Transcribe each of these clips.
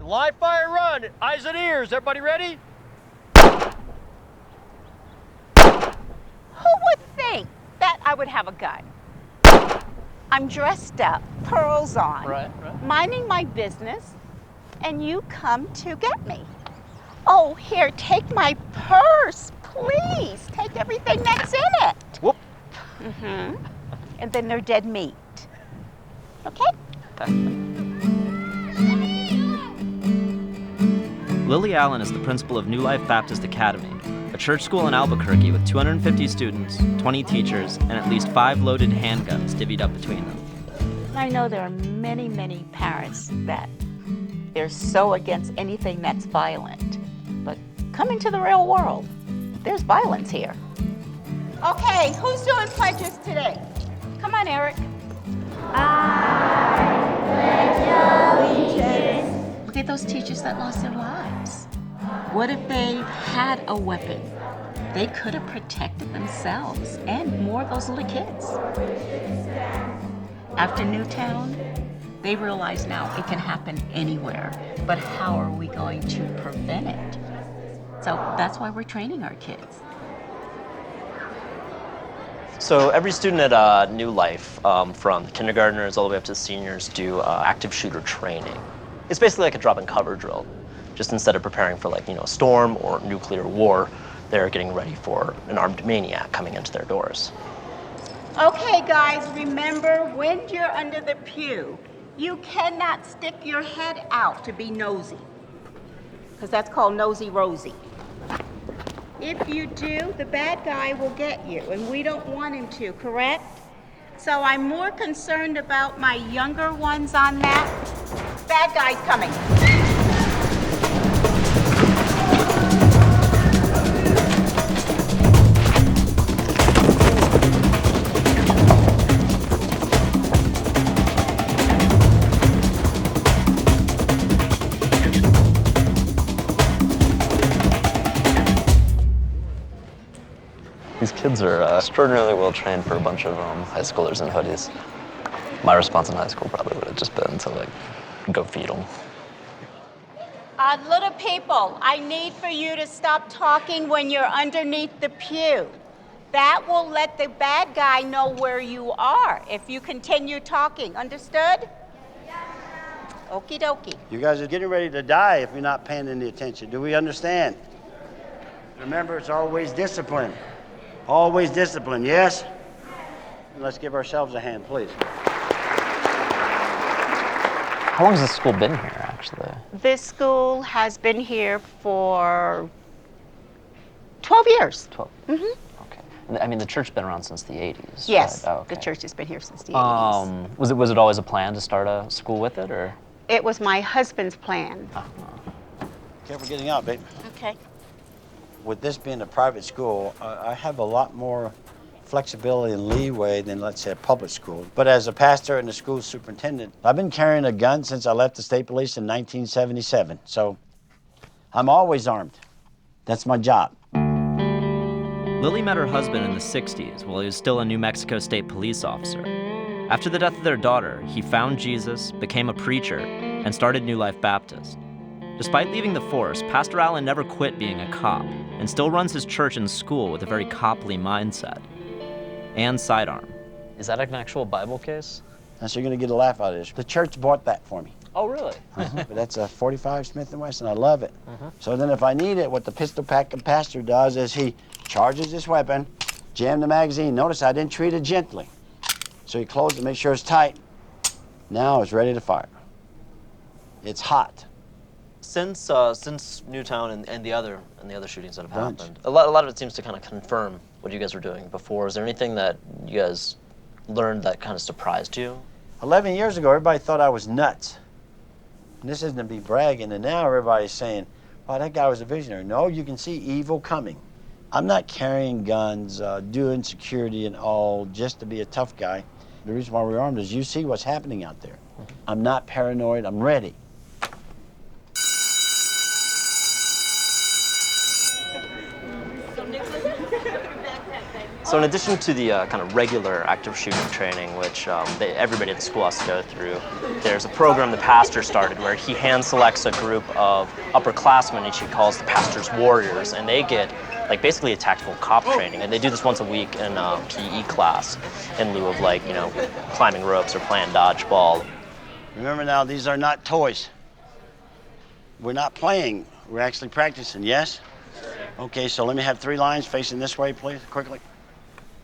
Live, fire, run. Eyes and ears. Everybody ready? Who would think that I would have a gun? I'm dressed up, pearls on, Right. minding my business, and you come to get me. Oh, here, take my purse, please. Take everything that's in it. Whoop. Mm-hmm. And then they're dead meat. Okay? Lily Allen is the principal of New Life Baptist Academy, a church school in Albuquerque with 250 students, 20 teachers, and at least 5 loaded handguns divvied up between them. I know there are many, many parents that they're so against anything that's violent. But come into the real world, there's violence here. Okay, who's doing pledges today? Come on, Eric. Look at those teachers that lost their lives. What if they had a weapon? They could have protected themselves and more of those little kids. After Newtown, they realize now it can happen anywhere, but how are we going to prevent it? So that's why we're training our kids. So every student at New Life, from kindergartners all the way up to seniors, do active shooter training. It's basically like a drop and cover drill. Just instead of preparing for a storm or nuclear war, they're getting ready for an armed maniac coming into their doors. Okay, guys, remember when you're under the pew, you cannot stick your head out to be nosy, because that's called nosy Rosie. If you do, the bad guy will get you, and we don't want him to, correct? So I'm more concerned about my younger ones on that. Bad guy's coming. These kids are extraordinarily well trained for a bunch of high schoolers in hoodies. My response in high school probably would have just been to go feed them. Little people, I need for you to stop talking when you're underneath the pew. That will let the bad guy know where you are if you continue talking. Understood? Okie dokie. You guys are getting ready to die if you're not paying any attention. Do we understand? Remember, it's always discipline. Always discipline, yes? And let's give ourselves a hand, please. How long has this school been here, actually? This school has been here for 12 years. 12. Mm-hmm. Okay. I mean, the church's been around since the 80s. Yes, right? Oh, okay. The church has been here since the 80s. Was it always a plan to start a school with it, or? It was my husband's plan. Careful getting out, babe. Okay. With this being a private school, I have a lot more flexibility and leeway than, let's say, a public school. But as a pastor and a school superintendent, I've been carrying a gun since I left the state police in 1977. So I'm always armed. That's my job. Lily met her husband in the 60s while he was still a New Mexico State police officer. After the death of their daughter, he found Jesus, became a preacher, and started New Life Baptist. Despite leaving the force, Pastor Allen never quit being a cop and still runs his church and school with a very coply mindset. And sidearm. Is that an actual Bible case? Now, so you're going to get a laugh out of this. The church bought that for me. Oh, really? But that's a 45 Smith & Wesson. I love it. So then if I need it, what the pistol packing pastor does is he charges this weapon, jam the magazine. Notice I didn't treat it gently. So he closed it, make sure it's tight. Now it's ready to fire. It's hot. Since Newtown and the other shootings that have Bunch. happened, a lot of it seems to kind of confirm what you guys were doing before. Is there anything that you guys learned that kind of surprised you? 11 years ago, everybody thought I was nuts. And this isn't to be bragging, and now everybody's saying, wow, that guy was a visionary. No, you can see evil coming. I'm not carrying guns, doing security and all just to be a tough guy. The reason why we're armed is you see what's happening out there. I'm not paranoid, I'm ready. So in addition to the kind of regular active shooting training, which everybody at the school has to go through, there's a program the pastor started where he hand selects a group of upperclassmen, which he calls the pastor's warriors, and they get like basically a tactical cop training, and they do this once a week in PE class in lieu of like, you know, climbing ropes or playing dodgeball. Remember now, these are not toys. We're not playing, we're actually practicing, yes? Okay, so let me have 3 lines facing this way, please, quickly.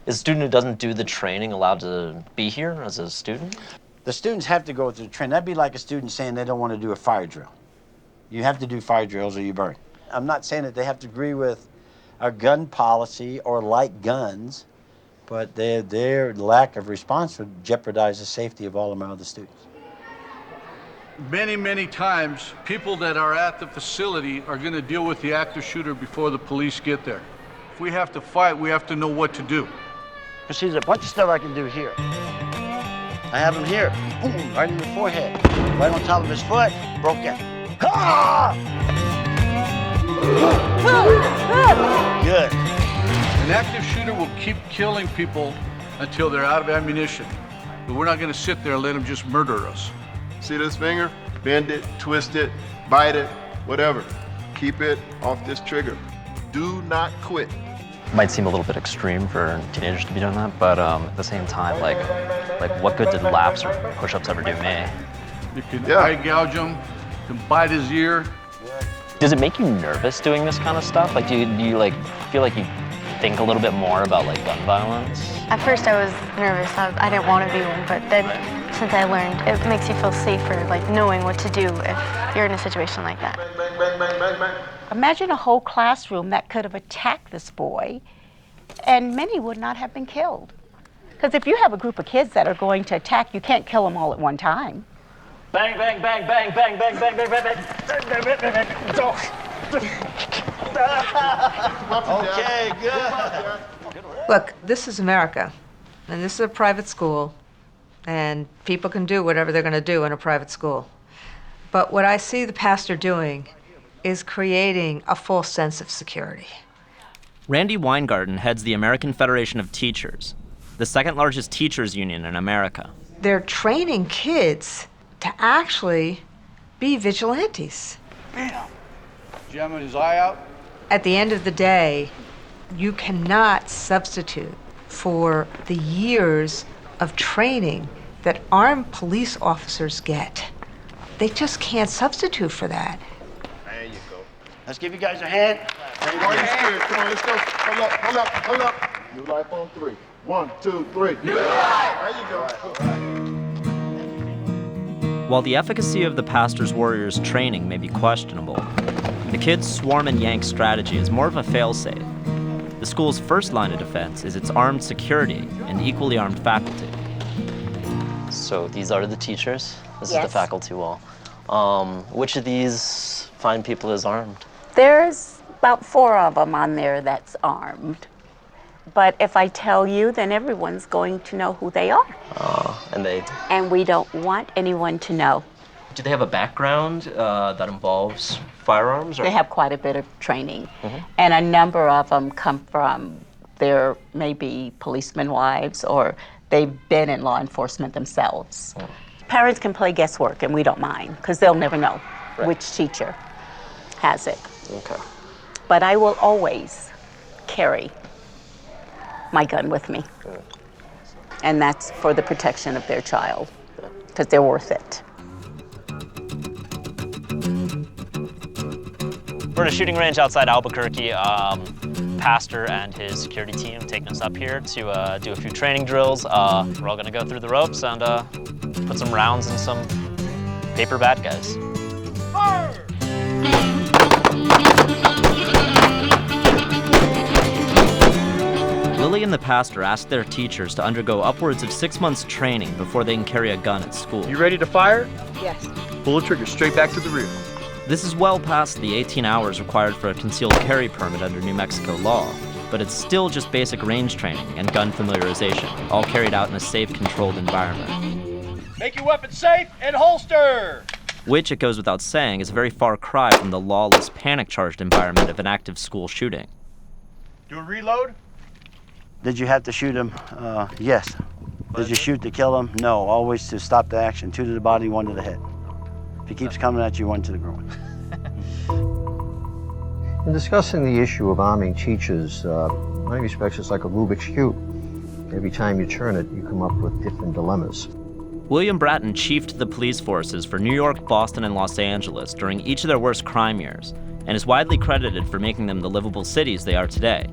Is a student who doesn't do the training allowed to be here as a student? The students have to go through the training. That'd be like a student saying they don't want to do a fire drill. You have to do fire drills or you burn. I'm not saying that they have to agree with our gun policy or like guns, but their lack of response would jeopardize the safety of all of my other students. Many, many times, people that are at the facility are going to deal with the active shooter before the police get there. If we have to fight, we have to know what to do. Because see, there's a bunch of stuff I can do here. I have him here, boom, right in the forehead, right on top of his foot, broke it. Ah! Good. An active shooter will keep killing people until they're out of ammunition. But we're not going to sit there and let them just murder us. See this finger? Bend it, twist it, bite it, whatever. Keep it off this trigger. Do not quit. Might seem a little bit extreme for teenagers to be doing that, but at the same time, like what good did laps or push-ups ever do me? You can eye gouge him, you can bite his ear. Does it make you nervous doing this kind of stuff? Like, do you like feel like you think a little bit more about like gun violence? At first I was nervous. I didn't want to be one, but then since I learned, it makes you feel safer, like knowing what to do if you're in a situation like that. Bang, bang, bang, bang, bang. Imagine a whole classroom that could have attacked this boy, and many would not have been killed. Because if you have a group of kids that are going to attack, you can't kill them all at one time. Bang, bang, bang, bang, bang, bang, bang, bang, bang, bang. Okay, good. Look, this is America, and this is a private school, and people can do whatever they're going to do in a private school. But what I see the pastor doing is creating a false sense of security. Randi Weingarten heads the American Federation of Teachers, the second largest teachers union in America. They're training kids to actually be vigilantes. Jamming his eye out. At the end of the day, you cannot substitute for the years of training that armed police officers get. They just can't substitute for that. There you go. Let's give you guys a hand. Come on, let's go. Hold up, hold up, hold up. New life on 3. 1, 2, 3. New life! There you go. While the efficacy of the pastor's warriors training may be questionable, the kids' swarm and yank strategy is more of a failsafe. The school's first line of defense is its armed security and equally armed faculty. So these are the teachers. This is Yes. the faculty wall. Which of these find people as armed? There's about 4 of them on there that's armed. But if I tell you, then everyone's going to know who they are. And we don't want anyone to know. Do they have a background that involves firearms? Or? They have quite a bit of training. And a number of them come from their maybe policemen wives, or they've been in law enforcement themselves. Parents can play guesswork, and we don't mind, because they'll never know which teacher has it. Okay. But I will always carry my gun with me. And that's for the protection of their child, because they're worth it. We're at a shooting range outside Albuquerque. Pastor and his security team taking us up here to do a few training drills. We're all gonna go through the ropes and put some rounds in some paper bad guys. Fire! Lillie and the pastor asked their teachers to undergo upwards of 6 months training before they can carry a gun at school. You ready to fire? Yes. Pull the trigger straight back to the rear. This is well past the 18 hours required for a concealed carry permit under New Mexico law, but it's still just basic range training and gun familiarization, all carried out in a safe, controlled environment. Make your weapon safe and holster! Which, it goes without saying, is a very far cry from the lawless, panic-charged environment of an active school shooting. Do a reload. Did you have to shoot him? Yes. Did you shoot to kill him? No, always to stop the action. 2 to the body, 1 to the head. If he keeps coming at you, 1 to the groin. In discussing the issue of arming teachers, in many respects it's like a Rubik's Cube. Every time you turn it, you come up with different dilemmas. William Bratton chiefed the police forces for New York, Boston, and Los Angeles during each of their worst crime years, and is widely credited for making them the livable cities they are today.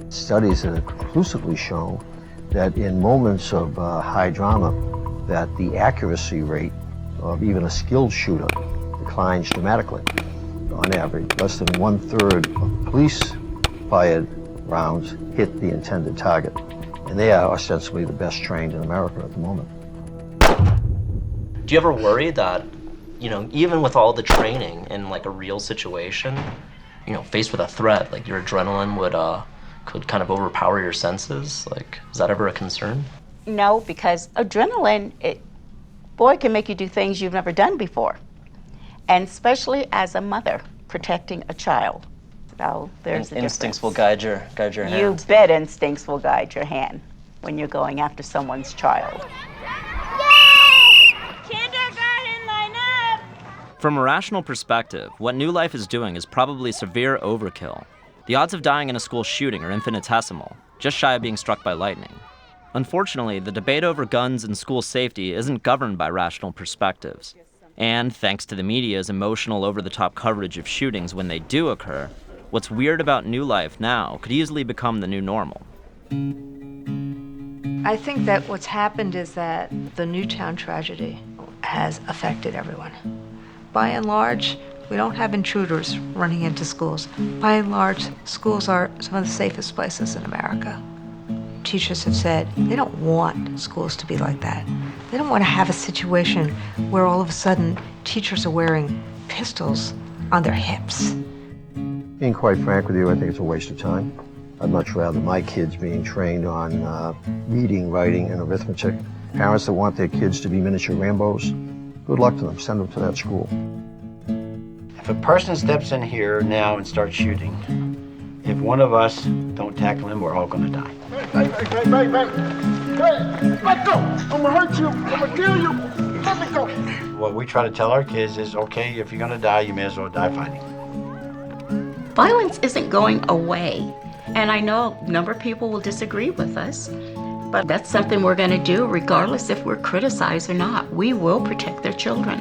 Studies have conclusively shown that in moments of high drama, that the accuracy rate of even a skilled shooter declines dramatically. On average, less than 1/3 of police-fired rounds hit the intended target, and they are ostensibly the best trained in America at the moment. Do you ever worry that, you know, even with all the training in like a real situation, you know, faced with a threat, like your adrenaline could kind of overpower your senses? Like, is that ever a concern? No, because adrenaline, boy, can make you do things you've never done before. And especially as a mother protecting a child. So there's a Instincts will difference. guide your hand. You bet instincts will guide your hand when you're going after someone's child. Kindergarten, line up! From a rational perspective, what New Life is doing is probably severe overkill. The odds of dying in a school shooting are infinitesimal, just shy of being struck by lightning. Unfortunately, the debate over guns and school safety isn't governed by rational perspectives. And thanks to the media's emotional, over-the-top coverage of shootings when they do occur, what's weird about New Life now could easily become the new normal. I think that what's happened is that the Newtown tragedy has affected everyone. By and large, we don't have intruders running into schools. By and large, schools are some of the safest places in America. Teachers have said they don't want schools to be like that. They don't want to have a situation where all of a sudden teachers are wearing pistols on their hips. Being quite frank with you, I think it's a waste of time. I'd much rather my kids being trained on reading, writing, and arithmetic. Parents that want their kids to be miniature Rambos, good luck to them. Send them to that school. If a person steps in here now and starts shooting, if one of us don't tackle him, we're all gonna die. Hey, let go! I'm gonna hurt you, I'm gonna kill you, let me go! What we try to tell our kids is, okay, if you're gonna die, you may as well die fighting. Violence isn't going away. And I know a number of people will disagree with us, but that's something we're gonna do regardless if we're criticized or not. We will protect their children.